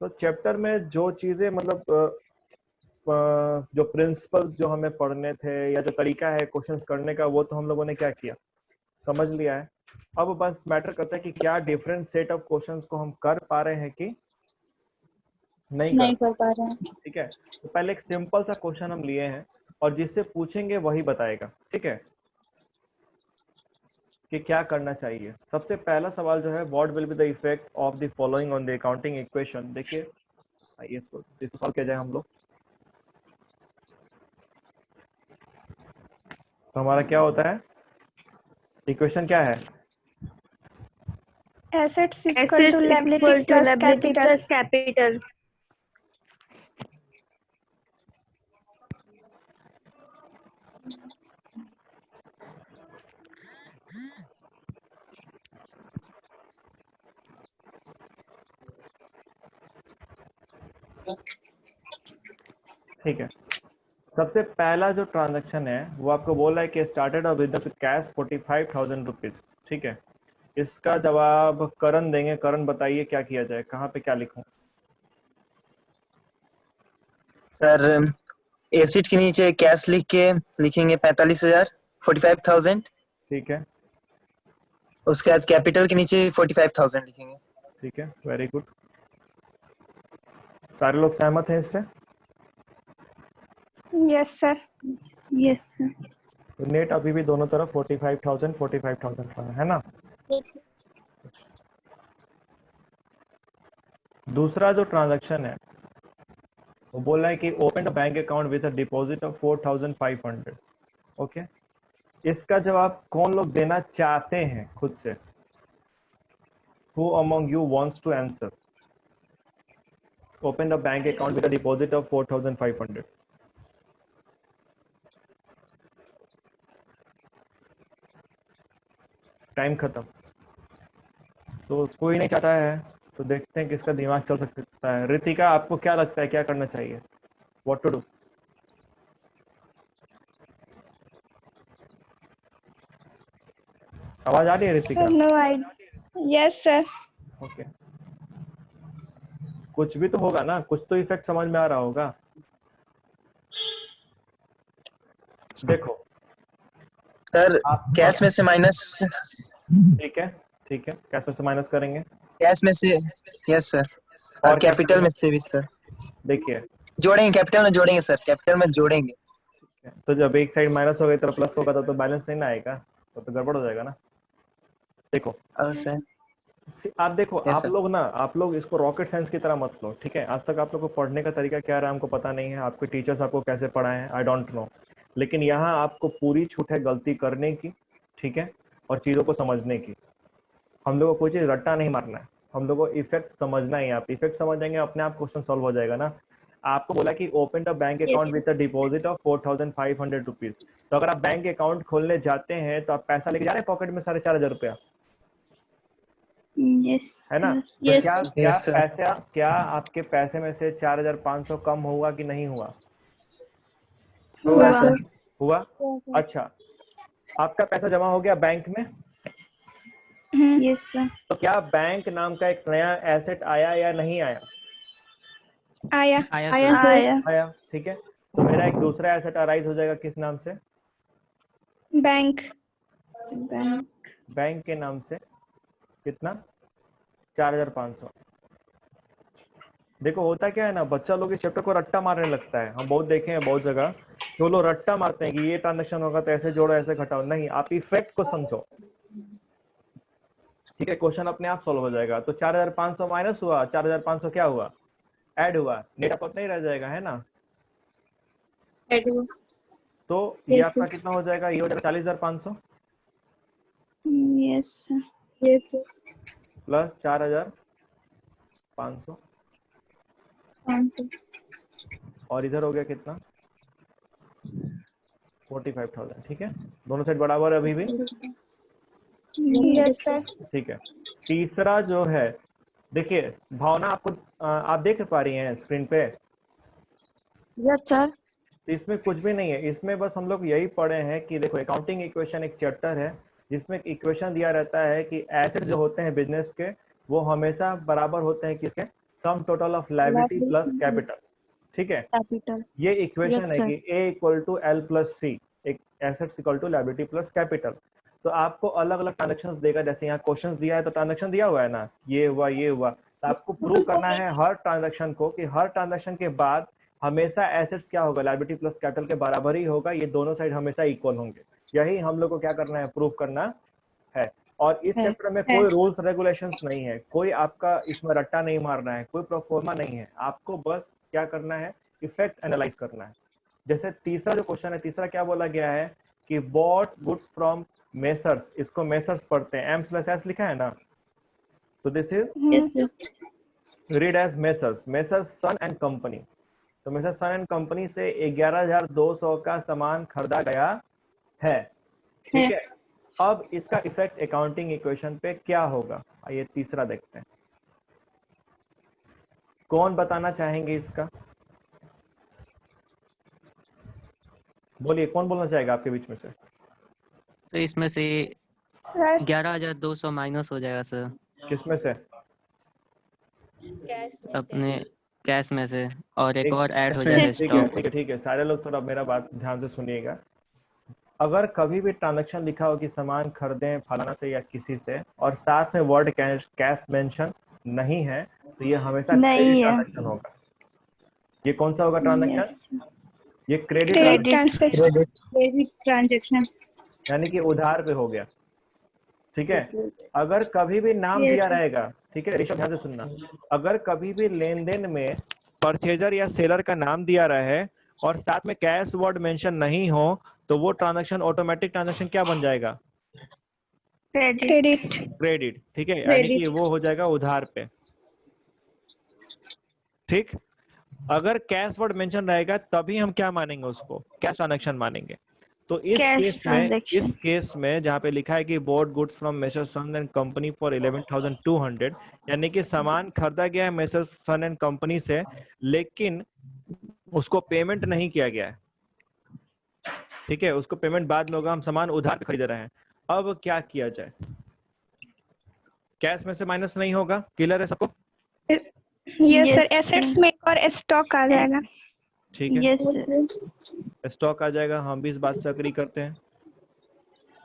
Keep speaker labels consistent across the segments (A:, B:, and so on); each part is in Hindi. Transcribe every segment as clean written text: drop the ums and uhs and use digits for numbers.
A: तो चैप्टर में जो चीजें मतलब जो प्रिंसिपल्स जो हमें पढ़ने थे या जो तरीका है क्वेश्चंस करने का, वो तो हम लोगों ने क्या किया, समझ लिया है। अब बस मैटर करता है कि क्या डिफरेंट सेट ऑफ क्वेश्चंस को हम कर पा रहे हैं कि नहीं कर
B: पा रहे हैं।
A: ठीक है, तो पहले एक सिंपल सा क्वेश्चन हम लिए हैं और जिससे पूछेंगे वही बताएगा, ठीक है, कि क्या करना चाहिए। सबसे पहला सवाल जो है, what will be the effect of the following on the accounting equation. देखिए आइए इसको सॉल्व किया जाए हम लोग। तो हमारा क्या होता है, इक्वेशन क्या है,
B: Assets is equal to liability plus capital.
C: capital.
A: ठीक है। सबसे पहला जो ट्रांजैक्शन है वो आपको बोल रहा है कि स्टार्टेड विद कैश 45,000 रुपीज, ठीक है। इसका जवाब करण देंगे। करण बताइए क्या किया जाए, कहाँ पे क्या लिखूं।
D: सर एसिड के नीचे कैश लिख के लिखेंगे 45,000, 45,000।
A: ठीक है,
D: उसके बाद कैपिटल के नीचे 45,000 लिखेंगे।
A: ठीक है, वेरी गुड। सारे लोग सहमत हैं इससे?
B: Yes sir.
C: Yes, sir.
A: तो नेट अभी भी दोनों तरफ 45,000 है ना। दूसरा जो ट्रांजैक्शन है वो बोल रहा है कि open a bank account with a deposit of 4,500। Okay, इसका जवाब कौन लोग देना चाहते हैं खुद से? Who among you wants to answer? Open the bank account with a deposit of 4,500. Time खत्म। तो कोई नहीं चाहता है, तो देखते हैं किसका दिमाग चल सकता है। रितिका, आपको क्या लगता है क्या करना चाहिए, व्हाट टू डू? आवाज आ रही है Ritika?
B: Sir, no idea. Yes sir.
A: Okay, कुछ भी तो होगा ना, कुछ तो इफेक्ट समझ में आ रहा होगा। देखो
D: सर
A: आप
D: कैश में से माइनस,
A: ठीक है, ठीक है, कैश में से माइनस करेंगे
D: कैश में से, यस सर, और
A: और
D: कैपिटल में से भी सर
A: देखिए,
D: जोड़ेंगे, कैपिटल में जोड़ेंगे सर, कैपिटल में जोड़ेंगे।
A: तो जब एक साइड माइनस हो गई तो प्लस होगा तो बैलेंस नहीं ना आएगा, तो गड़बड़ हो जाएगा ना। देखो
D: सर
A: आप देखो,
D: यस
A: आप
D: सर,
A: लोग ना, आप लोग इसको रॉकेट साइंस की तरह मत लो, ठीक है। आज तक आप लोग को पढ़ने का तरीका क्या रहा है हमको पता नहीं है, आपके टीचर्स आपको कैसे पढ़ाए हैं आई डोंट नो, लेकिन यहाँ आपको पूरी छूट है गलती करने की, ठीक है, और चीज़ों को समझने की। हम लोग को कोई चीज़ रट्टा नहीं मारना है, हम लोग को इफेक्ट समझना है। आप इफेक्ट समझ जाएंगे अपने आप क्वेश्चन सॉल्व हो जाएगा ना। आपको बोला कि open the bank account with a deposit of 4,500 rupees. तो अगर आप बैंक अकाउंट खोलने जाते हैं तो आप पैसा लेके जा रहे हैं पॉकेट में 4,500 रुपया,
C: Yes,
A: है ना।
C: sir.
A: तो
C: Yes.
A: क्या
D: Yes, sir.
A: पैसा, क्या आपके पैसे में से 4,500 कम हुआ कि नहीं हुआ?
D: हुआ
C: हुआ।
D: सर,
A: हुआ। अच्छा, आपका पैसा जमा हो गया बैंक में,
C: Yes, sir.
A: तो क्या बैंक नाम का एक नया एसेट आया या नहीं आया?
B: आया।
C: आया सर।
A: आया, ठीक है। तो मेरा एक दूसरा एसेट अराइज हो जाएगा किस नाम से?
B: बैंक।
A: बैंक के नाम से। कितना? 4,500। देखो होता क्या है ना, बच्चा लोग इस चैप्टर को रट्टा मारने लगता है। हम बहुत देखे हैं बहुत जगह कि वो लोग रट्टा मारते हैं कि ये ट्रांजेक्शन होगा तो ऐसे जोड़ो ऐसे घटाओ। नहीं, आप इफेक्ट को समझो, ठीक है, क्वेश्चन अपने आप सॉल्व हो जाएगा। तो 4,500 माइनस हुआ, 4,500 क्या हुआ, ऐड हुआ, नेट आपको नहीं रह जाएगा, है ना। तो ये आपका कितना हो जाएगा, ये हो जाएगा 40,500
C: Yes, sir.
B: Yes sir.
A: Plus 4,500 और इधर हो गया कितना, 45,000, ठीक है। दोनों साइड बराबर है अभी भी,
B: Yes sir.
A: ठीक है। तीसरा जो है, देखिए भावना, आपको आप देख पा रही हैं स्क्रीन पे?
B: Yes sir.
A: तो इसमें कुछ भी नहीं है, इसमें बस हम लोग यही पढ़े हैं कि देखो अकाउंटिंग इक्वेशन एक चैप्टर है जिसमें इक्वेशन दिया रहता है कि एसेट जो होते हैं बिजनेस के वो हमेशा बराबर होते हैं किसके, sum total of liability plus capital, ठीक है।
C: कैपिटल।
A: ये इक्वेशन
C: Yes,
A: है
C: sir.
A: कि A equal to L plus C, एक assets equal to liability plus capital. तो आपको अलग अलग ट्रांजेक्शन्स देगा, जैसे यहाँ क्वेश्चन दिया है तो ट्रांजेक्शन दिया हुआ है ना, ये हुआ, तो आपको प्रूव करना है हर ट्रांजेक्शन को कि हर ट्रांजेक्शन के बाद हमेशा एसेट्स क्या होगा, लायबिलिटी प्लस कैपिटल के बराबर ही होगा, ये दोनों साइड हमेशा इक्वल होंगे। यही हम लोग को क्या करना है, प्रूव करना है। और इस चैप्टर में कोई रूल्स रेगुलेशंस नहीं है, कोई आपका इसमें रट्टा नहीं मारना है, कोई प्रोफॉर्मा नहीं है, आपको बस क्या करना है, इफेक्ट एनालाइज करना है। जैसे तीसरा जो क्वेश्चन है, तीसरा क्या बोला गया है कि बॉट गुड्स फ्रॉम मेसर्स, इसको मेसर्स पढ़ते हैं, एम स्लैश एस लिखा है ना, तो this is
C: Yes, sir.
A: Read as messrs, messrs son and company. तो मेसर्स सन एंड कंपनी से 11,200 का सामान खरीदा गया है, ठीक है। अब इसका इफेक्ट अकाउंटिंग इक्वेशन पे क्या होगा, आइए तीसरा देखते हैं। कौन बताना चाहेंगे इसका, बोलिए कौन बोलना चाहेगा आपके बीच में से।
E: तो इसमें से
B: सर
E: 11,200 माइनस हो जाएगा सर,
A: किसमें से,
E: अपने कैश में से, और एक
A: ठीक-
E: और ऐड हो
D: इसमें-
E: जाएगा
A: ठीक है
E: स्टॉक।
A: ठीक है ठीक है, सारे लोग थोड़ा मेरा बात ध्यान से सुनिएगा। अगर कभी भी ट्रांजैक्शन लिखा हो कि सामान खरीदें फलाना से या किसी से, और साथ में वर्ड कैश मेंशन नहीं है, तो ये हमेशा
C: नहीं
A: क्रेडिट
C: है।
A: ट्रांजैक्शन होगा। ये कौन सा होगा ट्रांजैक्शन, ये credit
B: credit
A: transaction,
B: transfer,
C: credit transaction.
A: यानी कि उधार पे हो गया, ठीक है। अगर कभी भी नाम
B: Yes,
A: दिया
B: sir.
A: रहेगा, ठीक है ऋषभ ध्यान से सुनना, अगर कभी भी लेन देन में परचेजर या सेलर का नाम दिया रहे और साथ में कैश वर्ड मेंशन नहीं हो, तो वो ट्रांजैक्शन ऑटोमेटिक ट्रांजैक्शन क्या बन जाएगा,
C: क्रेडिट।
B: क्रेडिट,
A: क्रेडिट, ठीक है, यानी कि वो हो जाएगा उधार पे, ठीक। अगर कैश वर्ड मेंशन रहेगा तभी हम क्या मानेंगे, उसको कैश ट्रांजैक्शन मानेंगे। तो इस
C: Cash
A: केस में,
C: transaction.
A: इस केस में जहाँ पे लिखा है कि bought goods from messrs son and company for 11,200, यानी कि सामान खरीदा गया है मेसर सन एंड कंपनी से, लेकिन उसको पेमेंट नहीं किया गया है, ठीक है, उसको पेमेंट बाद में होगा, हम सामान उधार खरीद रहे हैं। अब क्या किया जाए, कैश में से माइनस नहीं होगा, क्लियर है सबको,
B: यस सर।
C: Yes,
B: एसेट्स में एक और स्टॉक आ जाएगा।
A: ठीक है,
C: Yes, sir.
A: स्टॉक आ जाएगा, हम भी इस बात से अग्री करते हैं,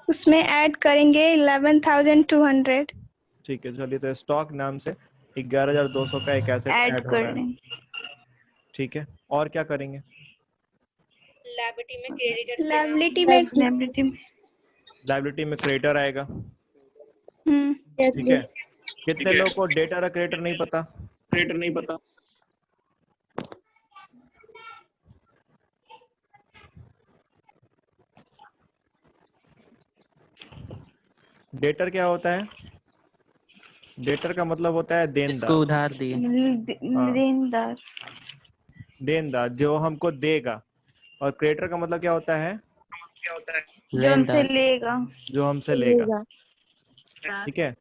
B: उसमें ऐड करेंगे 11,200।
A: ठीक है। चलिए, तो स्टॉक नाम से 11,200 का एक एसेट
C: ऐड
A: ऐड हो
C: कर
A: रहा है,
C: देंगे।
A: ठीक है। और क्या करेंगे,
B: लायबिलिटी में
C: लायबिलिटी में।
A: लाइबिलिटी में क्रेडिटर आएगा,
B: हम्म,
A: ठीक है। कितने लोगों को डेटर और क्रेडिटर नहीं पता, डेटर क्या होता है, डेटर का मतलब होता है
E: इसको
A: देनदार,
E: उधार दिए।
C: लेनदार।
A: देनदार जो हमको देगा। और क्रेडिटर का मतलब क्या होता है,
C: जो हमसे
E: लेनदार।
C: लेगा।
A: जो हमसे लेगा, ठीक है।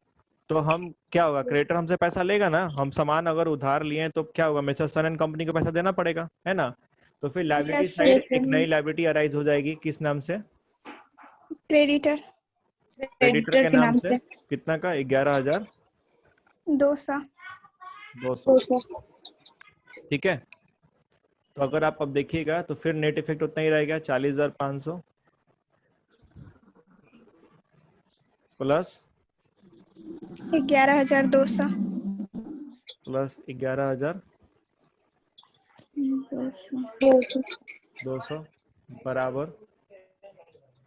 A: तो हम क्या होगा, क्रेडिटर हमसे पैसा लेगा ना, हम सामान अगर उधार लिए हैं तो क्या होगा, मेसर सन एंड कंपनी को पैसा देना पड़ेगा, है ना। तो फिर लाइबिलिटी
B: Yes,
A: साइड
B: sir.
A: एक नई लाइबिलिटी अराइज हो जाएगी, किस नाम से,
B: क्रेडिटर
A: क्रेडिटर के नाम से, कितना का,
B: 200।
A: 11,200, ठीक है। तो अगर आप अब देखिएगा तो फिर नेट इफेक्ट उतना ही रहेगा, 40,500 प्लस
B: 11,200।
A: 11,200 बराबर।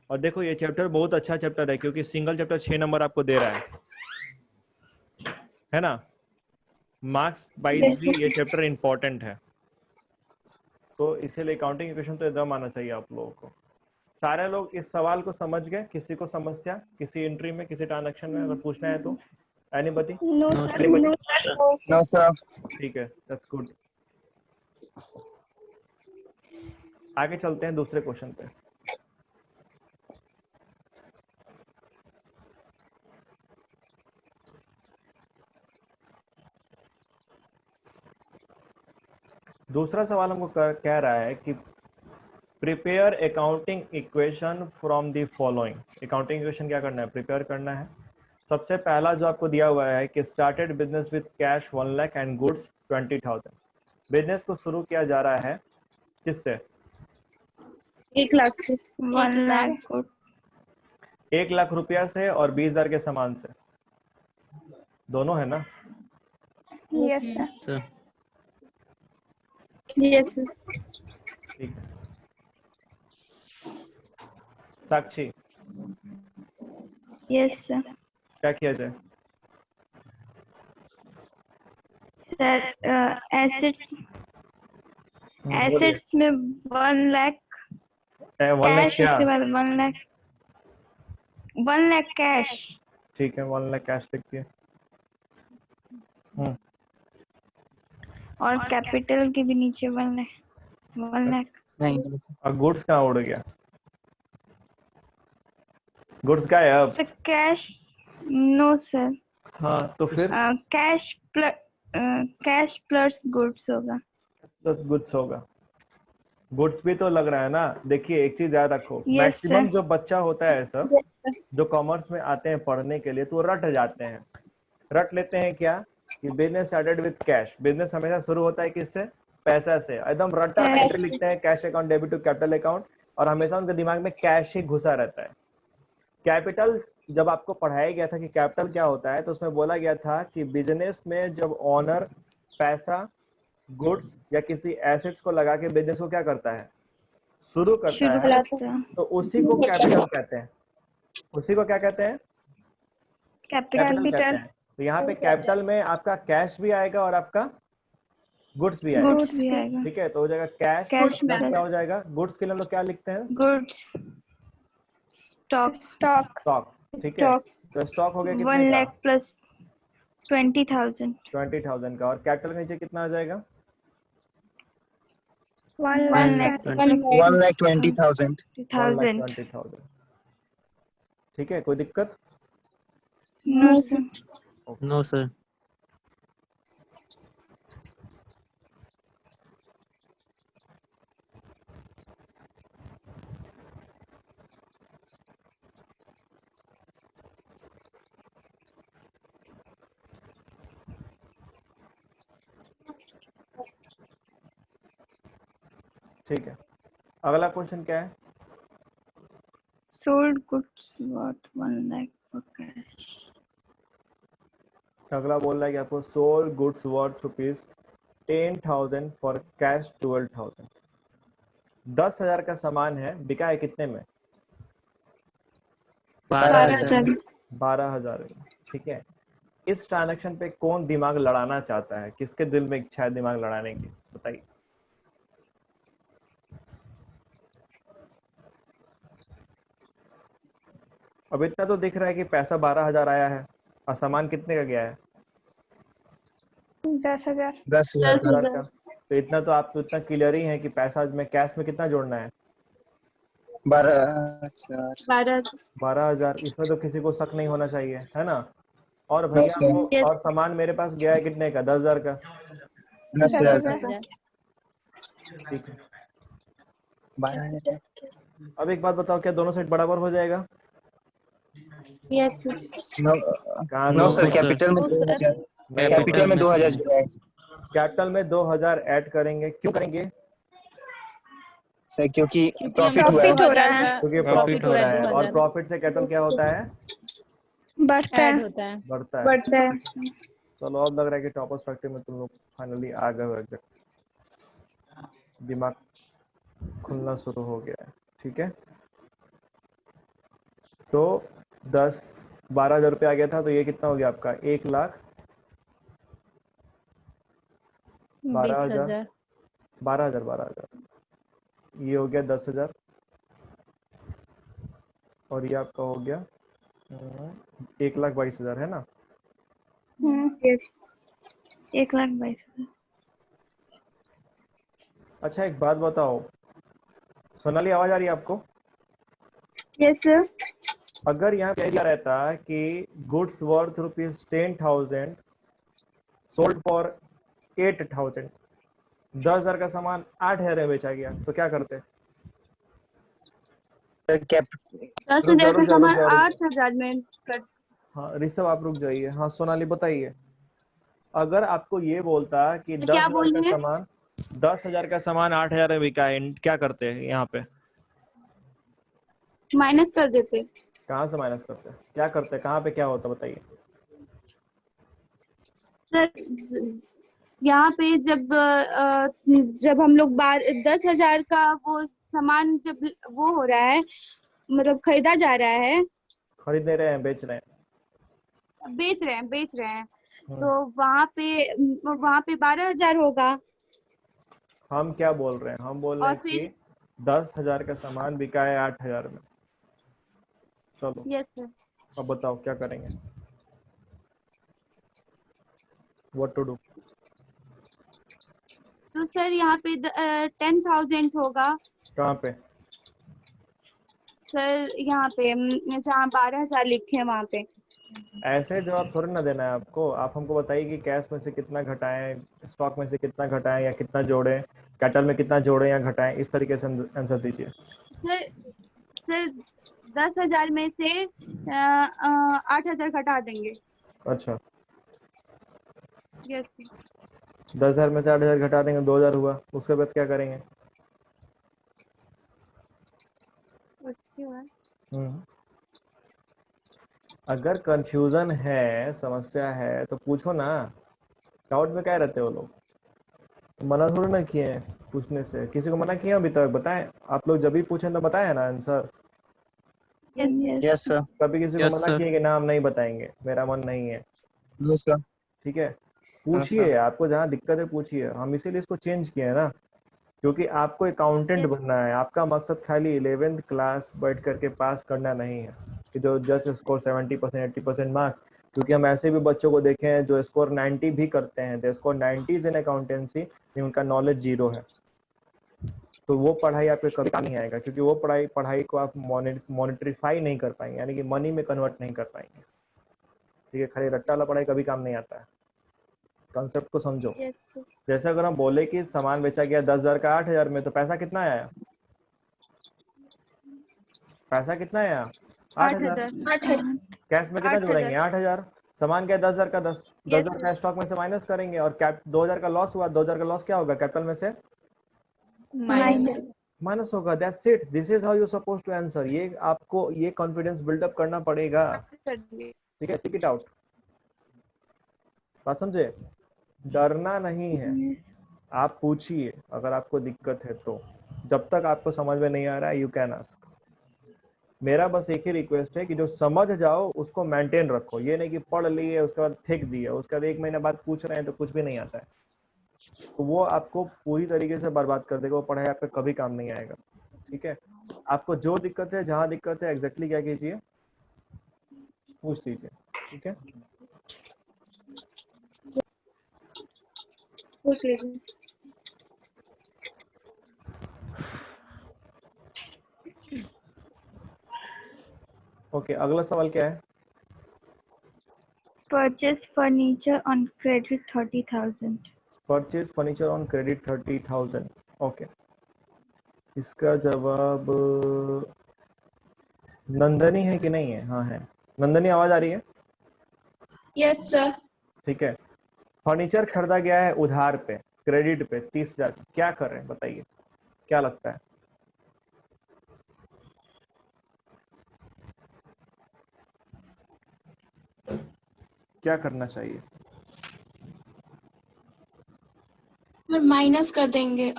A: और देखो ये चैप्टर बहुत अच्छा चैप्टर है, क्योंकि सिंगल चैप्टर 6 नंबर आपको दे रहा है ना। मार्क्स वाइज भी ये चैप्टर इंपॉर्टेंट है, तो इसीलिए अकाउंटिंग इक्वेशन तो एकदम आना चाहिए आप लोगों को। सारे लोग इस सवाल को समझ गए, किसी को समस्या, किसी एंट्री में, किसी ट्रांजैक्शन में अगर पूछना है तो, anybody,
B: no sir.
D: No, sir.
A: ठीक है, दैट्स गुड। आगे चलते हैं दूसरे क्वेश्चन पे। दूसरा सवाल हमको कह रहा है कि prepare accounting equation from the following. Accounting equation क्या करना है, प्रिपेयर करना है। सबसे पहला जो आपको दिया हुआ है कि started business with cash 1 lakh and goods 20,000। Business को शुरू किया जा रहा है किससे?
B: 1 लाख से।
C: 1 lakh गुड
A: 1 लाख रुपया से और 20,000 के सामान से, दोनों है ना?
B: Yes sir.
E: Sir
B: yes sir.
A: ठीक है। साक्षी,
C: यस सर
A: क्या किया जाए?
C: सर एसेट्स
A: बोलिए।
C: एसेट्स में 1 lakh
A: 1 लाख
C: कैश,
A: क्या?
C: उसके बाद 1 lakh कैश
A: ठीक है, 1 लाख कैश लिखिए।
C: और कैपिटल के भी नीचे 1 lakh
D: नहीं
A: और गुड्स कहाँ उड़ गया? गुड्स का है अब?
C: सर कैश नो सर
A: हाँ तो फिर
C: कैश प्लस गुड्स होगा।
A: प्लस गुड्स होगा। गुड्स भी तो लग रहा है ना। देखिए एक चीज याद रखो,
C: Yes,
A: मैक्सिमम
C: sir.
A: जो बच्चा होता है सब, जो कॉमर्स में आते हैं पढ़ने के लिए, तो वो रट जाते हैं। रट लेते हैं क्या कि business started with cash. Business हमेशा शुरू होता है किससे? पैसा से। एकदम रट्टा
C: Cash.
A: एंट्री लिखते हैं, cash account debit to capital account, और हमेशा उनके दिमाग में कैश ही घुसा रहता है। कैपिटल जब आपको पढ़ाया गया था कि कैपिटल क्या होता है, तो उसमें बोला गया था कि बिजनेस में जब ओनर पैसा, गुड्स या किसी एसेट्स को लगा के बिजनेस को क्या करता है? शुरू करता है, तो उसी को कैपिटल कहते हैं। उसी को क्या कहते हैं? कैपिटल कहते हैं। तो यहाँ पे कैपिटल में आपका कैश भी आएगा और आपका गुड्स भी आएगा।
C: गुड्स भी आएगा।
A: ठीक है, तो हो जाएगा कैश
C: Cash
A: प्लस
C: में
A: क्या हो जाएगा? गुड्स के लिए हम लोग क्या लिखते हैं?
C: Goods stock
A: stock. ठीक है, तो स्टॉक हो गया
C: 1
A: कितने का?
C: lakh plus 20,000
A: 20,000 का। और कैपिटल के नीचे कितना आ जाएगा?
C: 1 lakh
D: 1,20,000
A: 1,20,000। ठीक है, कोई दिक्कत?
C: नो सर
E: नो सर
A: ठीक है, अगला क्वेश्चन क्या है?
C: sold goods worth 1 lakh for cash।
A: अगला बोल रहा है कि आपको sold goods worth rupees 10,000 for cash 12,000। 10,000 का सामान है, बिका है कितने में?
E: 12,000
A: 12,000 में। ठीक है, इस ट्रांजैक्शन पे कौन दिमाग लड़ाना चाहता है? किसके दिल में इच्छा है दिमाग लड़ाने की? बताइए। अब इतना तो दिख रहा है कि पैसा 12,000 आया है और सामान कितने का गया है?
B: 10,000।
A: 10,000 का। तो इतना तो आप तो इतना क्लियर ही है कि पैसा में कैश में कितना जोड़ना है? 12,000। इसमें तो किसी को शक नहीं होना चाहिए, है ना? और भैया आपको, और सामान मेरे पास गया है कितने का? 10,000 का।
D: 10,000
A: ठीक है,
D: 12,000
A: अब एक बात बताओ, क्या दोनों साइड बराबर हो जाएगा? कहाँ
D: नो
A: दो?
D: सर, कैपिटल में 2,000 कैपिटल में 2,000 जुड़ा है
A: कैपिटल में 2,000 ऐड करेंगे। क्यों करेंगे?
D: सर, क्योंकि प्रॉफिट हुआ है।
B: प्रॉफिट हो रहा है,
A: क्योंकि प्रॉफिट हो रहा है, और प्रॉफिट से कैपिटल क्या होता है?
B: बढ़ता है।
A: बढ़ता है। चलो, अब लग रहा है कि टॉपर्स फैक्ट्री में तुम लोग फाइनली आ गए हो, एग्जैक्ट दिमाग खुलना शुरू हो गया है। ठीक है, तो 12,000 रुपये आ गया था, तो ये कितना हो गया आपका? 1,00,000 12,000 12,000 ये हो गया 10,000, और ये आपका हो गया 1,22,000, है ना?
C: 1,22,000।
A: अच्छा एक बात बताओ, सोनाली आवाज आ रही है आपको?
B: Yes sir.
A: अगर यहाँ पे दिया रहता कि goods worth rupees 10,000 sold for 8,000, 10,000 का सामान 8,000 में बेचा गया, तो क्या करते?
B: 10,000 का सामान 8,000 में
A: हाँ ऋषभ आप रुक जाइए। हाँ सोनाली बताइए, अगर आपको ये बोलता कि
B: क्या
A: 10,000
B: बोल
A: का
B: रहे हैं?
A: सामान 10,000 का सामान 8,000 में बिका है, क्या करते हैं यहाँ पे?
B: माइनस कर देते।
A: कहाँ से माइनस करते हैं? क्या करते हैं? कहाँ पे क्या होता बताइए?
B: सर यहाँ पे जब हम लोग 10,000 का वो सामान जब वो हो रहा है, मतलब खरीदा जा रहा है,
A: खरीद नहीं रहे हैं, बेच रहे हैं।
B: बेच रहे हैं,
A: हम्म,
B: तो वहाँ पे 12,000 होगा।
A: हम क्या बोल रहे हैं? हम बोल रहे
B: और
A: हैं
B: फिर
A: कि 10,000 का सामान बिका है 8,000 में। चलो
B: यस सर।
A: अब बताओ क्या करेंगे? What to do?
B: तो सर यहाँ पे 10,000 होगा।
A: कहाँ पे?
B: सर यहाँ पे जहाँ 12,000 लिखे हैं वहाँ पे।
A: ऐसे जवाब थोड़ी ना देना है आपको। आप हमको बताइए कि कैश में से कितना घटाएं, स्टॉक में से कितना घटाएं या कितना जोड़ें, कैटल में कितना जोड़ें या घटाएं, इस तरीके से आंसर दीजिए।
B: सर सर 10,000 में से 8,000 घटा देंगे।
A: अच्छा,
B: यस
A: 10,000 में से 8,000 घटा देंगे, 2,000 हुआ। उसके बाद क्या करेंगे?
B: उसके बाद
A: हम्म, अगर कंफ्यूजन है, समस्या है तो पूछो ना। डाउट में क्या रहते हो लोग? मना थोड़ी ना किए हैं पूछने से। किसी को मना किया अभी तक? बताएं। आप लोग जब भी पूछें तो बताएं ना answer.
B: Yes
C: Yes.
D: Yes sir.
A: कभी किसी को
E: Yes,
A: मना
E: sir.
A: किए कि ना हम नहीं बताएंगे, मेरा मन नहीं है?
D: No sir.
A: ठीक है,
D: हाँ सर।
A: पूछिए। आपको जहाँ दिक्कत है पूछिए। हम इसीलिए इसको चेंज किए हैं ना, क्योंकि आपको अकाउंटेंट
B: यस
A: बनना है। आपका मकसद खाली 11th क्लास बैठ करके पास करना नहीं है कि जो जस्ट स्कोर 70% 80% मार्क्स। क्योंकि हम ऐसे भी बच्चों को देखे हैं जो स्कोर 90 भी करते हैं, they score 90s in accountancy, लेकिन उनका नॉलेज जीरो है। तो वो पढ़ाई आपके कभी काम नहीं आएगा, क्योंकि वो पढ़ाई को आप मॉनिटरीफाई नहीं कर पाएंगे, यानी कि मनी में कन्वर्ट नहीं कर पाएंगे। ठीक है, खाली रट्टा वाला पढ़ाई कभी काम नहीं आता है। कॉन्सेप्ट को समझो।
B: यस
A: जैसे अगर हम बोले कि सामान बेचा गया 10,000 का 8,000 में, तो पैसा कितना आया? पैसा कितना आया? 8,000।
B: 8,000।
A: कैश में कितना जोड़ेंगे?
B: 8,000।
A: 8,000। सामान क्या 10,000 का 10,000
B: यस
A: का स्टॉक में से माइनस करेंगे, और 2,000 का लॉस हुआ। 2,000 का लॉस क्या होगा? कैपिटल में से
B: माइनस।
A: माइनस होगा। That's it. This is how you suppose to answer. ये आपको ये कॉन्फिडेंस बिल्डअप करना पड़ेगा।
B: कर दिए।
A: ठीक है, टिक इट आउट। बात समझे? डरना नहीं है। आप पूछिए अगर आपको दिक्कत है तो। जब तक आपको समझ में नहीं आ रहा है, यू कैन आस्क। मेरा बस एक ही रिक्वेस्ट है कि जो समझ जाओ उसको मेंटेन रखो। ये नहीं कि पढ़ लिए उसके बाद फेंक दिया, उसके बाद 1 महीने बाद पूछ रहे हैं तो कुछ भी नहीं आता है, तो वो आपको पूरी तरीके से बर्बाद कर देगा। वो पढ़ाई आपका कभी काम नहीं आएगा। ठीक है, आपको जो दिक्कत है, जहाँ दिक्कत है, एग्जैक्टली क्या कीजिए, पूछ लीजिए। ठीक है,
B: पूछ लीजिए।
A: ओके, अगला सवाल क्या है?
C: Purchase furniture on credit 30,000.
A: Purchase furniture on credit 30,000। Okay, इसका जवाब नंदनी है कि नहीं है? हाँ है। नंदनी, आवाज आ रही है?
B: Yes sir.
A: ठीक है, फर्नीचर खरीदा गया है उधार पे, क्रेडिट पे 30,000। क्या कर रहे हैं बताइए, क्या लगता है? क्या करना चाहिए?
F: माइनस कर देंगे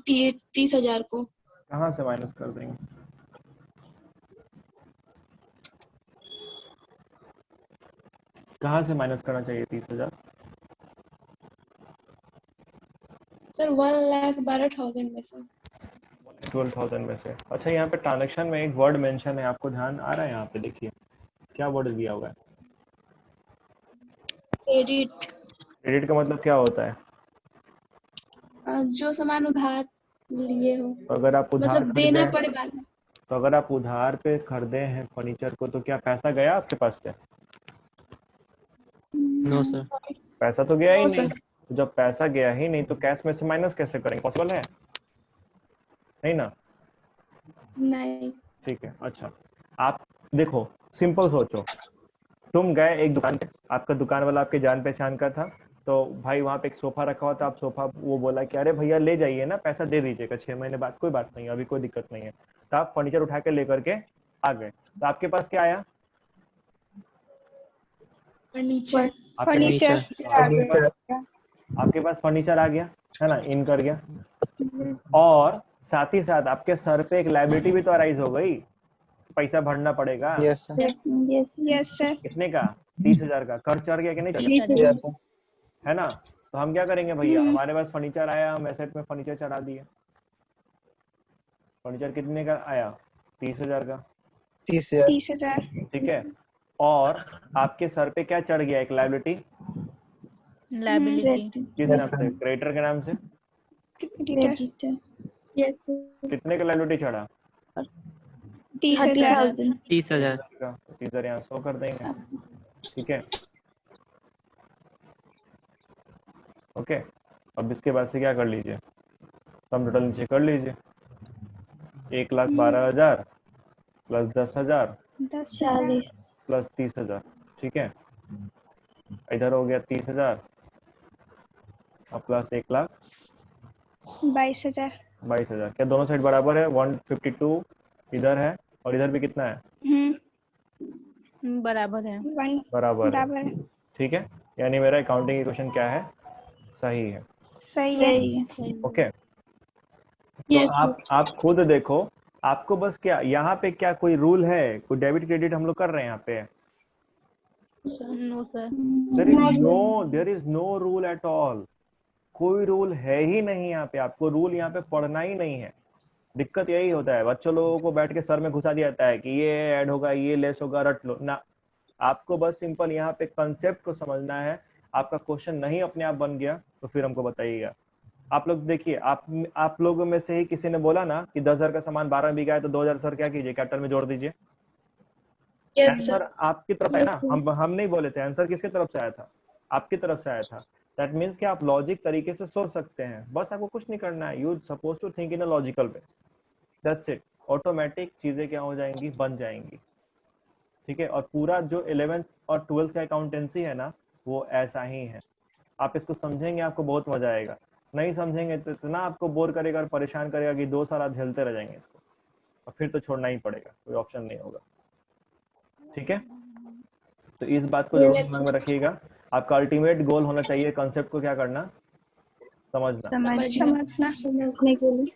F: 30,000 को।
A: कहाँ से माइनस कर देंगे? कहाँ से माइनस करना चाहिए 30,000?
F: सर 1,12,000 में से।
A: 12,000 में से। अच्छा, यहाँ पे ट्रांजेक्शन में एक वर्ड मेंशन है, आपको ध्यान आ रहा है? यहाँ पे देखिए क्या वर्ड दिया हुआ है।
F: क्रेडिट।
A: क्रेडिट का मतलब क्या होता है?
F: जो सामान उधार लिए हो,
A: तो अगर आप उधार
F: मतलब
A: खरीदे
F: देना
A: हैं,
F: पड़े बाद में।
A: तो अगर आप उधार पे खरीदे हैं फर्नीचर को, तो क्या पैसा गया आपके पास से?
E: No, sir.
A: पैसा तो गया ही
F: नो
A: नहीं।
F: सर।
A: तो जब पैसा गया ही नहीं तो कैश में से माइनस कैसे करेंगे? पॉसिबल है? नहीं ना।
F: नहीं।
A: ठीक है, अच्छा आप देखो, सिंपल सोचो। तुम गए एक दुकान पे, आपका दुकान वाला आपके जान पहचान का था, तो भाई वहाँ पे एक सोफा रखा हुआ था, आप सोफा, वो बोला कि अरे भैया ले जाइए ना, पैसा दे दीजिएगा 6 महीने बाद, कोई बात नहीं, अभी कोई दिक्कत नहीं है। तो आप फर्नीचर उठा के लेकर के आ गए, तो आपके पास क्या आया?
F: फर्नीचर।
A: आपके
C: फर्नीचर
A: आपके पास फर्नीचर आ गया है ना, इन कर गया, और साथ ही साथ आपके सर पे एक लाइबिलिटी भी तो अराइज हो गई, पैसा भरना पड़ेगा।
D: Yes sir.
C: Yes sir.
A: कितने का? 30,000 का। कर चढ़ गया कि नहीं चढ़ गया?
D: Yes sir.
A: है ना? तो हम क्या करेंगे भैया, हमारे पास फर्नीचर आया, हम एसेट में फर्नीचर चढ़ा दिए। फर्नीचर कितने का आया? 30,000 का।
D: 30,000।
C: 30,000।
A: ठीक है, और आपके सर पे क्या चढ़ गया? एक लाइबिलिटी।
C: लायबिलिटी।
A: किस
D: Yes,
A: नाम से?
D: sir.
A: क्रेडिटर के नाम से।
C: क्रेडिटर।
B: Yes sir.
A: कितने का लाइबिलिटी चढ़ा?
C: 30,000।
E: 30,000।
A: का 30,000 यहाँ 100 कर देंगे। ठीक है, ओके। अब इसके बाद से क्या कर लीजिए, सम टोटल नीचे कर लीजिए। 1,12,000 प्लस 10,000
C: 40।
A: प्लस 30,000। ठीक है, इधर हो गया 30,000 और प्लस
C: 22,000।
A: 1,22,000। क्या दोनों साइड बराबर है? 152 इधर है और इधर भी कितना है?
C: बराबर है।
A: बराबर है।
C: बराबर है।
A: ठीक है, यानी मेरा अकाउंटिंग इक्वेशन क्या है? सही है।
C: सही है।
A: ओके, तो
B: यस
A: आप खुद देखो, आपको बस क्या यहाँ पे क्या कोई रूल है? कोई डेबिट क्रेडिट हम लोग कर रहे हैं यहाँ पे?
C: No sir.
A: There is no rule at all. कोई रूल है ही नहीं यहाँ पे, आपको रूल यहाँ पे पढ़ना ही नहीं है। दिक्कत यही होता है, बच्चों लोगों को बैठ के सर में घुसा दिया जाता है कि ये ऐड होगा, ये लेस होगा, रट लो ना। आपको बस सिंपल यहाँ पे कंसेप्ट को समझना है। आपका क्वेश्चन नहीं अपने आप बन गया तो फिर हमको बताइएगा। आप लोग देखिए, आप लोगों में से ही किसी ने बोला ना कि 10,000 का सामान 12 में बिका है, तो 2,000 सर क्या कीजिए, कैपिटल में जोड़ दीजिए। आंसर आपकी तरफ है ना, हम नहीं बोले थे। आंसर किसके तरफ से आया था? आपकी तरफ से आया था। दैट मीन्स कि आप लॉजिक तरीके से सोच सकते हैं, बस आपको कुछ नहीं करना है। You suppose to think in a logical way, that's it. Automatic चीजें क्या हो जाएंगी, बन जाएंगी। ठीक है, और पूरा जो 11th और 12th का अकाउंटेंसी है ना, वो ऐसा ही है। आप इसको समझेंगे, आपको बहुत मजा आएगा। नहीं समझेंगे तो इतना आपको बोर करेगा और परेशान करेगा कि 2 साल आप झेलते रह जाएंगे इसको, और फिर तो छोड़ना ही पड़ेगा, कोई ऑप्शन नहीं होगा। ठीक है, तो इस बात को जरूर दिमाग में रखिएगा। आपका अल्टीमेट गोल होना चाहिए कंसेप्ट को क्या करना, समझना।
B: समझने के लिए।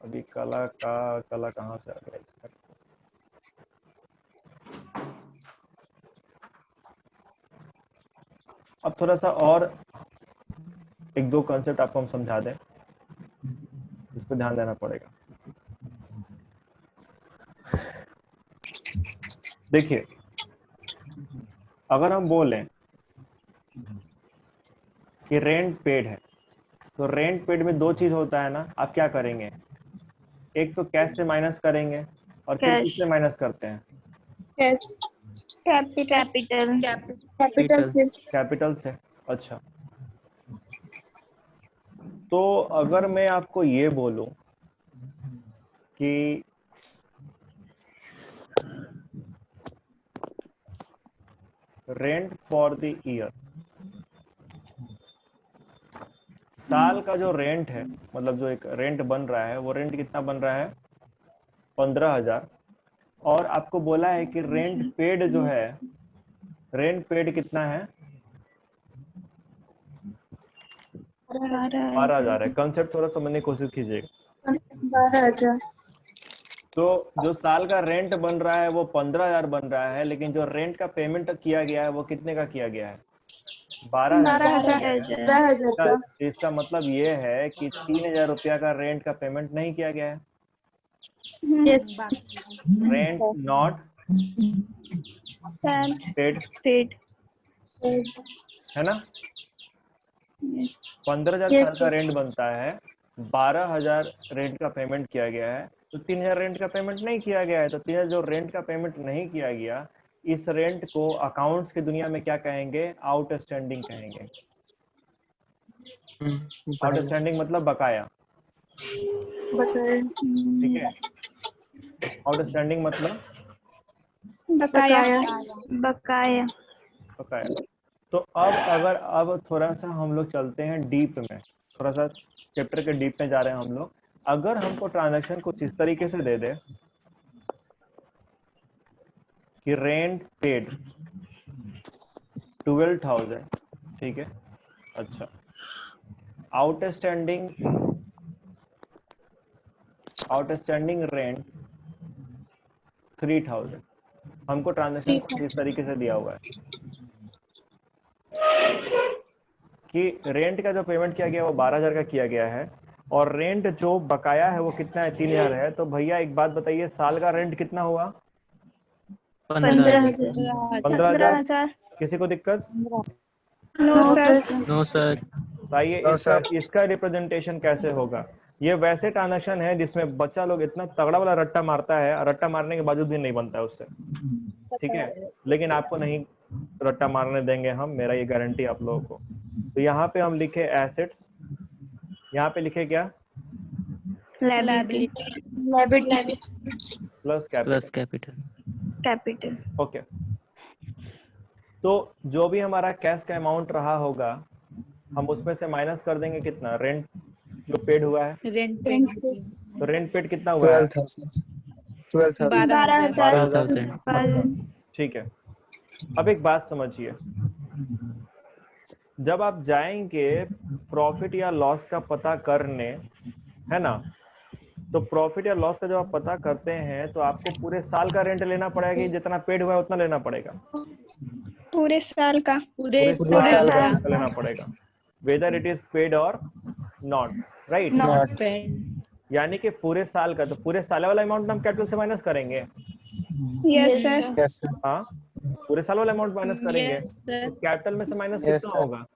A: अभी कला कहाँ से आ गया? अब थोड़ा सा और 1-2 कंसेप्ट आपको हम समझा दें, इस पर ध्यान देना पड़ेगा। देखिए, अगर हम बोलें कि रेंट पेड है, तो रेंट पेड में 2 चीज होता है ना, आप क्या करेंगे? एक तो कैश से माइनस करेंगे, और फिर
C: कैश।
A: किससे माइनस करते हैं?
C: कैपिटल।
A: कैपिटल से। अच्छा, तो अगर मैं आपको ये बोलूं कि रेंट फॉर द ईयर, साल का जो रेंट है, मतलब जो एक रेंट बन रहा है, वो रेंट कितना बन रहा है? 15,000। और आपको बोला है कि रेंट पेड जो है, रेंट पेड कितना है? 12,000 है। कंसेप्ट थोड़ा समझने की कोशिश कीजिएगा।
B: 12,000।
A: तो जो साल का रेंट बन रहा है वो 15,000 बन रहा है, लेकिन जो रेंट का पेमेंट किया गया है वो कितने का किया गया है? 12,000 का। इसका मतलब ये है कि 3,000 रुपया का रेंट का पेमेंट नहीं किया गया है। रेंट नॉट पेड, है ना? 15,000 साल का रेंट बनता है, 12,000 रेंट का पेमेंट किया गया है, तो 3,000 रेंट का पेमेंट नहीं किया गया है। तो 3,000 जो रेंट का पेमेंट नहीं किया गया, इस रेंट को अकाउंट्स की दुनिया में क्या कहेंगे? आउटस्टैंडिंग कहेंगे। आउटस्टैंडिंग मतलब बकाया। ठीक है, आउटस्टैंडिंग मतलब
C: बकाया।
A: बकाया। तो अब थोड़ा सा हम लोग चलते हैं डीप में, थोड़ा सा चैप्टर के डीप में जा रहे हैं हम लोग। अगर हमको ट्रांजैक्शन कुछ इस तरीके से दे दे कि रेंट पेड 12,000, ठीक है, अच्छा, आउटस्टैंडिंग रेंट 3,000, हमको ट्रांजैक्शन कुछ इस तरीके से दिया हुआ है कि रेंट का जो पेमेंट किया गया वो 12,000 का किया गया है, और रेंट जो बकाया है वो कितना है, 3,000 है। तो भैया एक बात बताइए, साल का रेंट कितना हुआ?
C: 15,000।
A: 15,000। किसी को दिक्कत?
C: No sir.
E: No sir.
A: बताइए
D: No,
A: इसका
D: sir.
A: इसका रिप्रेजेंटेशन कैसे होगा? ये वैसे ट्रांजैक्शन है जिसमें बच्चा लोग इतना तगड़ा वाला रट्टा मारता है, रट्टा मारने के बावजूद भी नहीं बनता है उससे, ठीक है, लेकिन आपको नहीं रट्टा मारने देंगे हम, मेरा ये गारंटी आप लोगों को। तो यहाँ पे हम लिखे एसेट्स, यहाँ पे लिखे क्या?
C: Liability
A: plus
E: plus
A: capital.
C: Capital.
A: Okay, तो जो भी हमारा कैश का अमाउंट रहा होगा हम उसमें से माइनस कर देंगे कितना? रेंट जो पेड हुआ है। तो रेंट पेड कितना हुआ है?
D: 12,000
E: 12,000।
A: ठीक है। अब एक बात समझिए, जब आप जाएंगे प्रॉफिट या लॉस का पता करने, है ना, तो प्रॉफिट या लॉस का जब आप पता करते हैं तो आपको पूरे साल का रेंट लेना पड़ेगा कि जितना पेड हुआ है उतना लेना पड़ेगा?
F: पूरे साल का।
A: पूरे
D: साल
A: साल
D: का।
A: का लेना पड़ेगा, वेदर इट इज पेड और नॉट, राइट?
D: Not.
A: यानी कि पूरे साल का, तो पूरे साल वाला अमाउंट हम कैपिटल से माइनस करेंगे।
F: Yes sir.
D: Yes, sir.
A: हाँ, पूरे साल वाला अमाउंट माइनस करेंगे, तो कैपिटल में से माइनस
D: Yes,
A: कितना
D: sir.
A: होगा?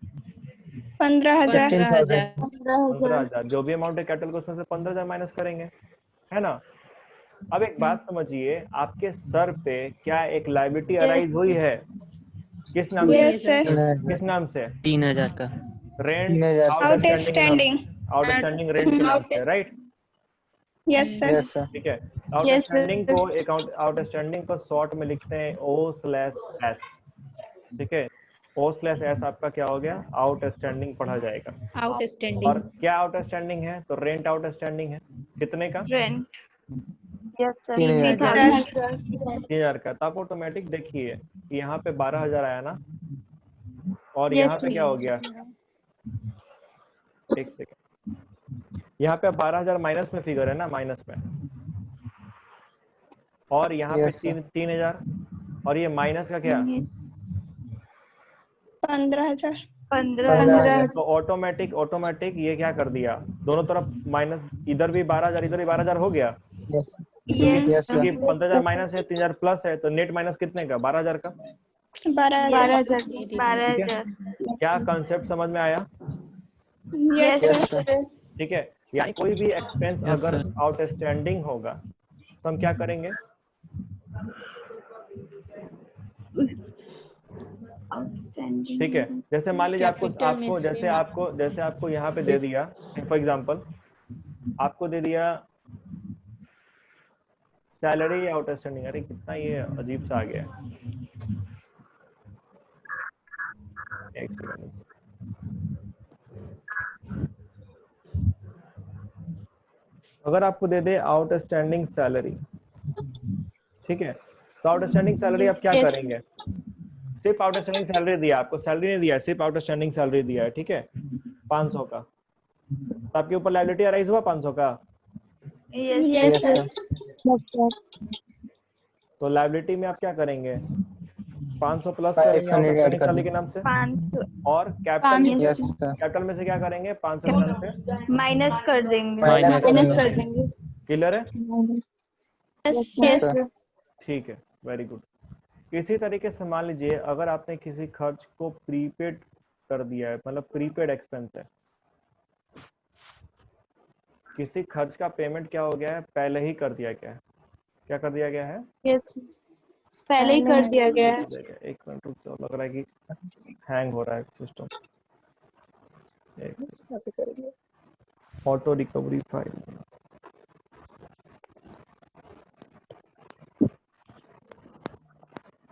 F: 15,000।
D: 15,000.
A: 15,000। जो भी अमाउंट है कैपिटल को उसमें से 15,000 माइनस करेंगे, है ना। अब एक बात समझिए, आपके सर पे क्या एक लायबिलिटी अराइज हुई है? किस नाम से?
F: Yes sir.
D: 3,000.
A: किस नाम से?
E: 3,000 का।
A: Rent
D: 3,000, sir.
F: Outstanding.
A: Outstanding rent के नाम से, right?
F: Yes sir.
D: Yes, sir.
A: ठीक है। आउटस्टैंडिंग को आउटस्टैंडिंग को शॉर्ट में लिखते हैं O/S, ठीक है। O/S आपका क्या हो गया? आउटस्टैंडिंग पढ़ा जाएगा। और क्या आउटस्टैंडिंग है? तो रेंट आउटस्टैंडिंग है, कितने का?
C: रेंट। Yes sir.
D: 3,000.
A: 3,000 का। तो आप ऑटोमेटिक देखिए यहाँ पे 12,000 आया ना, और यहाँ पे क्या हो गया? एक सेकेंड, यहाँ पे 12,000 माइनस में फिगर है ना, माइनस में, और यहाँ
D: Yes,
A: पे
D: sir.
A: 3,000, और ये माइनस का क्या?
F: 15,000।
D: 15,000.
A: तो ऑटोमेटिक ये क्या कर दिया, दोनों तरफ माइनस, इधर भी 12,000 इधर भी 12,000 हो गया,
D: Yes.
A: क्योंकि
D: Yes, sir.
A: 15,000 माइनस है, 3,000 प्लस है, तो नेट माइनस कितने का? 12,000 का।
F: 12,000।
C: 12,000।
A: क्या कंसेप्ट समझ में आया?
F: Yes
D: Yes,
F: sir.
D: sir.
A: ठीक है। यानी कोई भी एक्सपेंस
E: Yes,
A: अगर
E: sir.
A: आउटस्टैंडिंग होगा तो हम क्या करेंगे? ठीक है। जैसे मान लीजिए जैसे आपको यहाँ पे दे दिया, फॉर एग्जांपल आपको दे दिया सैलरी आउटस्टैंडिंग। अरे कितना ये अजीब सा आ गया है। एक सेकंड, अगर आपको दे दे आउटस्टैंडिंग सैलरी, ठीक है, तो आउटस्टैंडिंग सैलरी आप क्या करेंगे? सिर्फ आउटस्टैंडिंग सैलरी दिया, आपको सैलरी नहीं दिया, सिर्फ आउटस्टैंडिंग सैलरी दिया है, ठीक है, 500 का, तो आपके ऊपर लायबिलिटी अराइज हुआ 500 का।
D: Yes, sir.
A: तो लायबिलिटी में आप क्या करेंगे? 500 प्लस
D: 500
A: करेंगे
D: add
A: आउटस्टैंडिंग
D: कर
A: सैलरी के
D: देंगे.
A: नाम से,
C: 500
A: और कैपिटल
D: Yes, sir.
A: कैपिटल में से क्या करेंगे? 500 के नाम से
C: माइनस कर देंगे।
D: Minus कर देंगे.
A: क्लियर है?
D: Yes, sir.
A: ठीक है, वेरी गुड। इसी तरीके से मान लीजिए अगर आपने किसी खर्च को प्रीपेड कर दिया है, मतलब प्रीपेड एक्सपेंस है, किसी खर्च का पेमेंट क्या हो गया है? पहले ही कर दिया गया है। क्या कर दिया गया है?
B: पहले ही कर दिया गया है।
A: एक मिनट रुक जाओ, लग रहा है कि हैंग हो रहा है system. Auto recovery file,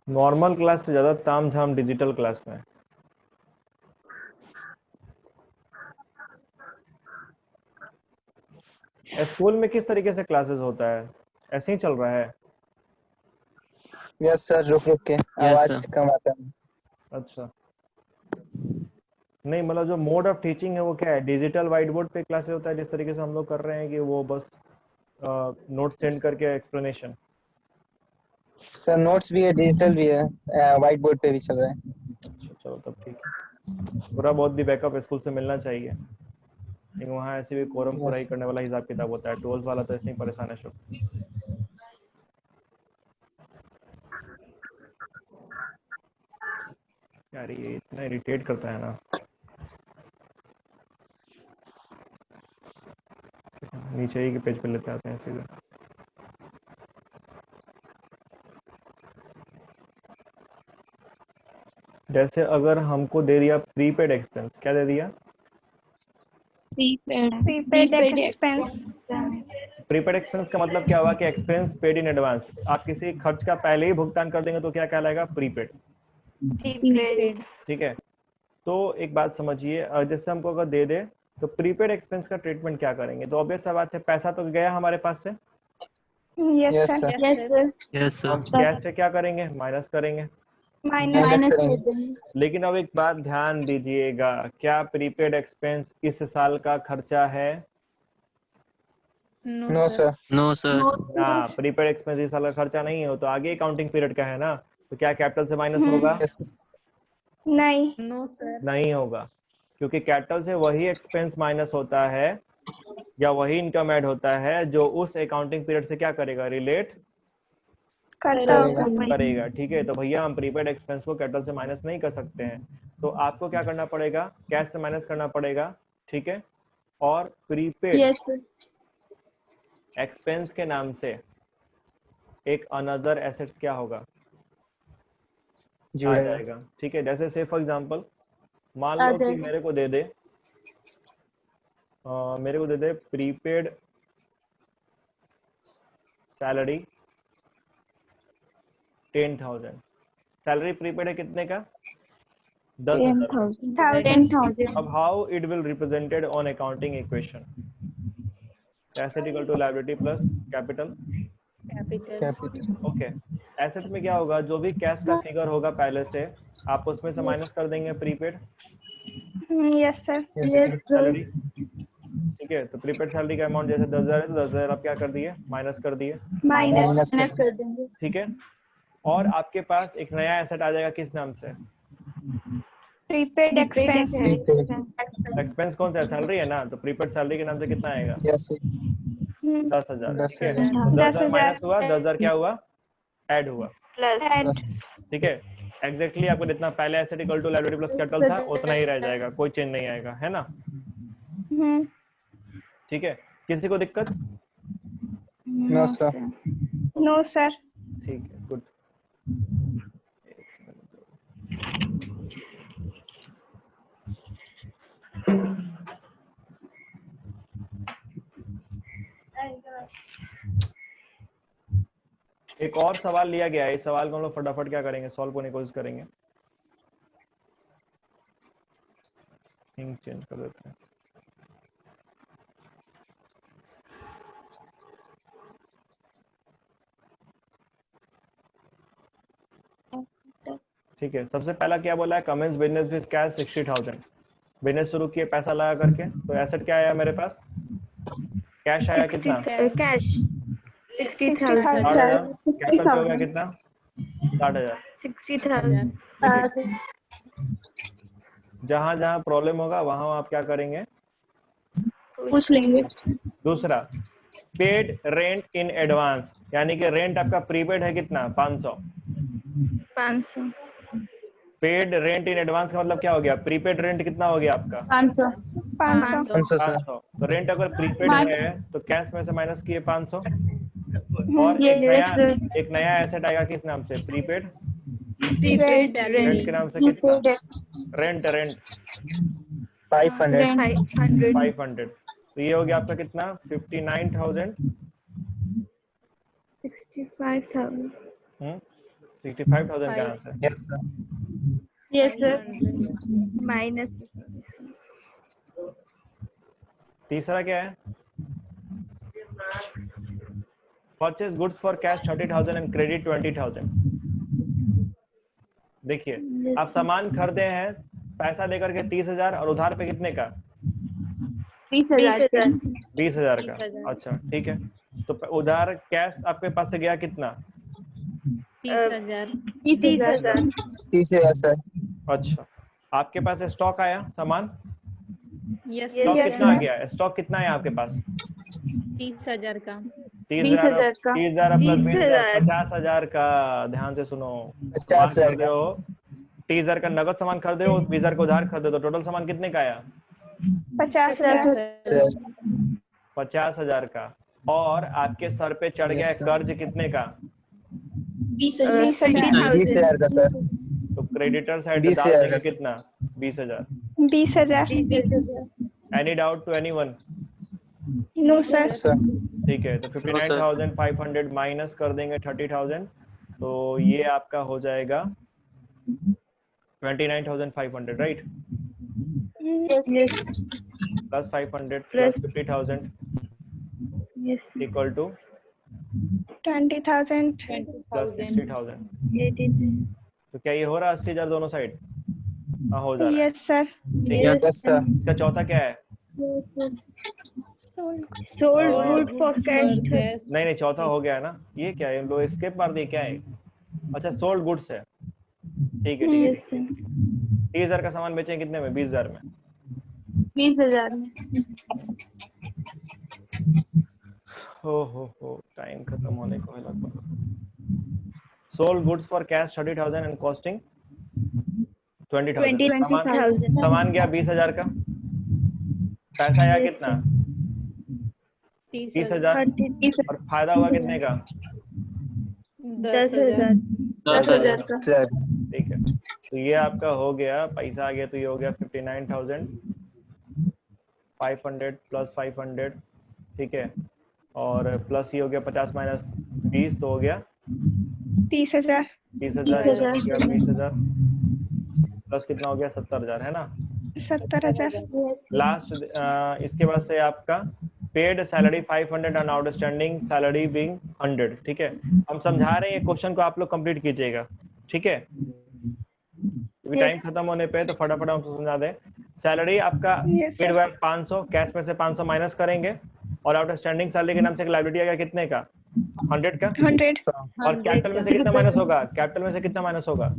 A: normal class से ज्यादा तामझाम डिजिटल क्लास में। स्कूल में किस तरीके से क्लासेस होता है? ऐसे ही चल रहा है?
D: यस सर, रुक रुक के आवाज
E: sir.
D: कम आता है।
A: अच्छा, नहीं मतलब जो मोड ऑफ टीचिंग है वो क्या है? डिजिटल व्हाइट बोर्ड पे क्लासेस होता है जिस तरीके से हम लोग कर रहे हैं, कि वो बस नोट सेंड करके एक्सप्लेनेशन?
D: सर नोट्स भी है, डिजिटल भी है, व्हाइट बोर्ड पे भी चल रहा है।
A: अच्छा चलो तब ठीक है। थोड़ा बहुत भी बैकअप स्कूल से मिलना चाहिए, लेकिन वहाँ ऐसे भी कोरम पूरा ही
D: यस
A: करने वाला हिसाब किताब होता है। 12th वाला तो ऐसे ही परेशान है शुभ। यार ये इतना इरिटेट करता है ना। नीचे ही के पेज पे लेते आते हैं सीधे। जैसे अगर हमको दे दिया प्रीपेड एक्सपेंस, क्या दे दिया?
F: Prepaid expense.
A: प्रीपेड एक्सपेंस का मतलब क्या हुआ कि एक्सपेंस पेड इन एडवांस। आप किसी खर्च का पहले ही भुगतान कर देंगे तो क्या कहलाएगा? प्रीपेड। ठीक है, तो एक बात समझिए, जैसे हमको अगर दे दे तो प्रीपेड एक्सपेंस का ट्रीटमेंट क्या करेंगे? तो ऑब्वियस सा बात है, पैसा तो गया हमारे पास से,
F: yes
D: yes
F: sir.
D: Sir,
B: yes sir,
E: Yes, sir.
A: हम कैश से क्या करेंगे? माइनस करेंगे।
F: माइनस।
D: माइनस
B: माइनस
D: करेंगे।
B: कर देंगे।
A: लेकिन अब एक बात ध्यान दीजिएगा, क्या प्रीपेड एक्सपेंस इस साल का खर्चा है?
D: No sir.
E: No, sir.
B: No
A: ना, प्रीपेड एक्सपेंस इस साल का खर्चा नहीं हो तो आगे अकाउंटिंग पीरियड का है ना, तो क्या कैपिटल से माइनस होगा?
D: यस
F: नहीं।
A: नहीं होगा, क्योंकि कैपिटल से वही एक्सपेंस माइनस होता है या वही इनकम ऐड होता है जो उस अकाउंटिंग पीरियड से क्या करेगा? रिलेट
F: करता होगा।
A: करेगा। ठीक है, तो भैया हम प्रीपेड एक्सपेंस को कैपिटल से माइनस नहीं कर सकते हैं, तो आपको क्या करना पड़ेगा? कैश से माइनस करना पड़ेगा। ठीक है, और प्रीपेड
B: यस सर,
A: एक्सपेंस के नाम से एक अनदर एसेट क्या होगा? आ
D: जुड़ेगा।
A: जाएगा। ठीक है, जैसे से फॉर एग्जांपल मान
B: आ
A: लो कि
B: जाएगा।
A: मेरे को दे दे प्रीपेड सैलरी 10,000। सैलरी प्रीपेड है कितने का? 10,000।
B: 10,000।
A: अब how it will represented on accounting equation? Asset equal to liability plus capital.
D: Capital.
A: Okay, asset में क्या होगा? जो भी कैश का फिगर होगा पहले से, आप उसमें से माइनस कर देंगे prepaid
F: yes sir.
D: Yes
B: yes
D: sir.
B: Sir,
A: salary. ठीक है, तो प्रीपेड सैलरी का अमाउंट जैसे 10,000 है तो 10,000 आप क्या कर दिए? माइनस कर दिए।
F: माइनस।
D: माइनस
B: माइनस कर देंगे।
A: ठीक है, और आपके पास एक नया एसेट आ जाएगा, किस नाम से?
F: Prepaid expense.
D: प्रीपेड।
A: एक्सपेंस कौन सा है? सैलरी है ना, तो प्रीपेड सैलरी के नाम से कितना आएगा?
D: Yes sir.
A: 10,000। ठीक है,
D: 10,000
A: तो 10,000
F: 10,000
A: माइनस हुआ, 10,000 क्या हुआ? ऐड हुआ।
F: ऐड।
D: प्लस।
A: ठीक है, एग्जैक्टली आपको जितना पहले asset equal to liability plus capital था उतना ही रह जाएगा, कोई चेंज नहीं आएगा, है ना? ठीक है, किसी को दिक्कत?
D: No sir.
F: No sir.
A: ठीक है, गुड। एक और सवाल लिया गया है, इस सवाल को हम लोग फटाफट क्या करेंगे? सॉल्व करने की कोशिश करेंगे। थिंग चेंज कर देते हैं। ठीक है, सबसे पहला क्या बोला है? Commence business with cash 60,000। Business शुरू किए पैसा लगा करके, तो एसेट क्या आया मेरे पास? कैश आया कितना?
C: कैश
F: 60,000।
A: 60,000। कैपिटल पे हो गया कितना? 60,000।
C: 60,000
A: जहां जहां प्रॉब्लम होगा वहां आप क्या करेंगे?
B: पूछ लेंगे।
A: दूसरा, पेड रेंट इन एडवांस, यानी कि रेंट आपका प्रीपेड है कितना? 500।
C: 500
A: पेड रेंट इन एडवांस का मतलब क्या हो गया? प्रीपेड रेंट कितना हो गया आपका?
B: 500।
F: 500।
D: 500 सर।
A: 500। तो रेंट अगर प्रीपेड है तो कैश में से माइनस किए 500, और
B: यस सर,
A: एक नया एसेट आएगा किस नाम से? प्रीपेड
C: प्रीपेड
A: रेंट के नाम से कितना? Rent rent
D: 500।
A: 500। तो ये हो गया आपका कितना? 59,000।
C: 65,000
A: 65,000 कहाँ से?
D: Yes sir.
B: Yes sir,
C: minus
A: तीसरा क्या है? Purchase goods for cash 30,000 and credit 20,000। देखिए आप सामान खरीदे हैं पैसा देकर के 30,000 और उधार पे कितने का?
B: 20,000 का।
A: 20,000 का। अच्छा ठीक है, तो उधार कैश आपके पास से गया कितना?
B: 30,000।
D: 30,000 सर।
A: अच्छा, आपके पास स्टॉक आया सामान?
G: यस
A: स्टॉक
F: Yes,
A: कितना आ
F: sir.
A: गया? स्टॉक कितना है आपके पास?
G: 30,000 का।
A: 30,000
B: का।
A: 30,000 प्लस 20,000 50,000 का। ध्यान से सुनो,
D: 50,000
A: खरीदे हो 30,000 का नगद सामान खरीदे हो, 20,000 का उधार खरीदे, तो टोटल सामान कितने का आया?
F: 50,000.
D: सर
A: 50,000 का। और आपके सर पे चढ़ गया
D: Yes, sir.
A: कर्ज कितने का?
F: 20,000.
D: 20,000 का सर।
A: तो क्रेडिटर साइड
D: 20,000
A: डाल देंगे
D: का।
A: कितना? 20,000।
F: 20,000.
A: Any doubt to anyone?
F: No, sir.
D: Sir
A: ठीक है, तो 59,500 माइनस कर देंगे 30,000, तो ये आपका हो जाएगा 29,500, right?
B: Yes.
A: Plus 500 plus 50,000
C: Yes.
A: Equal to
F: 20,000.
A: Plus 60,000।
C: 80,000.
A: तो क्या ये हो रहा है 80,000 दोनों साइड? हाँ हो जा रहा है।
F: Yes, sir.
A: ठीक है,
D: यस सर।
A: इसका चौथा क्या है?
C: Sold good for cash.
A: नहीं नहीं, चौथा हो गया है ना? ये क्या है? लो स्किप मार दी, क्या है? अच्छा, सोल्ड गुड्स है। ठीक है ठीक है।
C: Yes, sir.
A: 30,000 का सामान बेचें कितने में? 20,000 में।
B: 20,000 में।
A: हो टाइम खत्म होने को है लगभग। Sold goods for cash 30,000 and costing 20,000।
C: 20,000.
A: सामान गया 20,000 का, पैसा आया कितना? 30,000।
C: 30,000.
A: और फायदा हुआ कितने का?
C: 10,000.
B: 10,000 का।
D: सर
A: ठीक है, तो ये आपका हो गया, पैसा आ गया, तो ये हो गया 59,500 प्लस 500, ठीक है, और प्लस ये हो गया 50 माइनस 20, तो हो गया
F: 30,000.
A: 30,000। 20,000 प्लस कितना हो गया? 70,000, है ना?
F: 70,000.
A: लास्ट इसके बाद से आपका paid salary 500 and outstanding salary being 100, ठीक है। हम समझा रहे हैं, ये क्वेश्चन को आप लोग कंप्लीट कीजिएगा, ठीक है? टाइम खत्म होने पे तो फटाफट हम समझा दें। सैलरी आपका
F: Yes,
A: पेड
F: sir.
A: हुआ 500, कैश में से 500 माइनस करेंगे, और आउटस्टैंडिंग सैलरी के नाम से एक लायबिलिटी आ गया कितने का? 100 का।
F: 100.
A: और कैपिटल में से कितना माइनस होगा? कैपिटल में से कितना माइनस होगा?